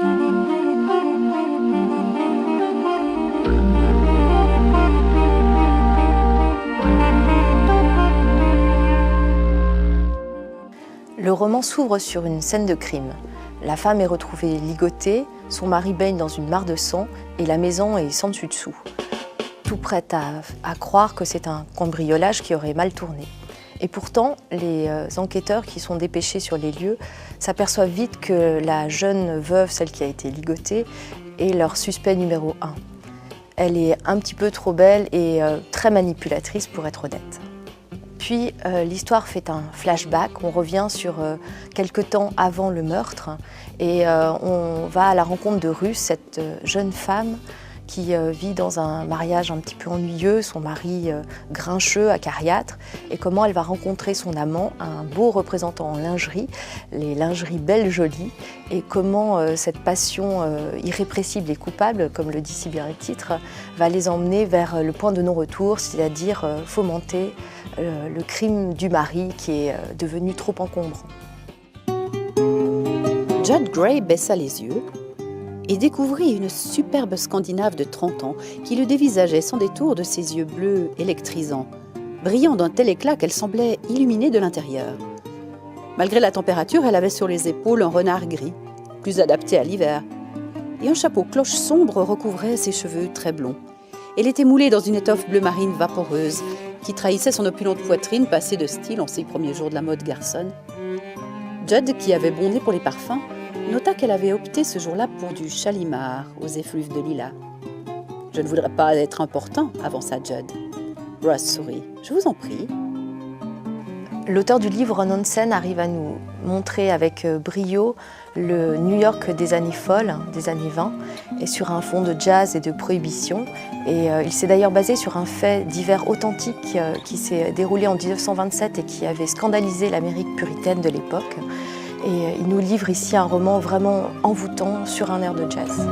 Le roman s'ouvre sur une scène de crime. La femme est retrouvée ligotée, son mari baigne dans une mare de sang et la maison est sans dessus dessous. Tout prête à croire que c'est un cambriolage qui aurait mal tourné. Et pourtant, les enquêteurs qui sont dépêchés sur les lieux s'aperçoivent vite que la jeune veuve, celle qui a été ligotée, est leur suspect numéro 1. Elle est un petit peu trop belle et très manipulatrice pour être honnête. Puis l'histoire fait un flashback, on revient sur quelque temps avant le meurtre et on va à la rencontre de Ruth, cette jeune femme qui vit dans un mariage un petit peu ennuyeux, son mari grincheux, acariâtre, et comment elle va rencontrer son amant, un beau représentant en lingerie, les lingeries belles jolies, et comment cette passion irrépressible et coupable, comme le dit si bien le titre, va les emmener vers le point de non-retour, c'est-à-dire fomenter le crime du mari qui est devenu trop encombrant. Judd Gray baissa les yeux et découvrit une superbe Scandinave de 30 ans qui le dévisageait sans détour de ses yeux bleus électrisants, brillant d'un tel éclat qu'elle semblait illuminée de l'intérieur. Malgré la température, elle avait sur les épaules un renard gris, plus adapté à l'hiver, et un chapeau cloche sombre recouvrait ses cheveux très blonds. Elle était moulée dans une étoffe bleu marine vaporeuse qui trahissait son opulente poitrine passée de style en ces premiers jours de la mode garçonne. Judd, qui avait bon nez pour les parfums, nota qu'elle avait opté ce jour-là pour du Shalimar aux effluves de lilas. « Je ne voudrais pas être important », avança Judd. Ross sourit. « Je vous en prie. » L'auteur du livre Ron Hansen arrive à nous montrer avec brio le New York des années folles, des années 20, et sur un fond de jazz et de prohibition. Et il s'est d'ailleurs basé sur un fait divers authentique qui s'est déroulé en 1927 et qui avait scandalisé l'Amérique puritaine de l'époque. Et il nous livre ici un roman vraiment envoûtant sur un air de jazz.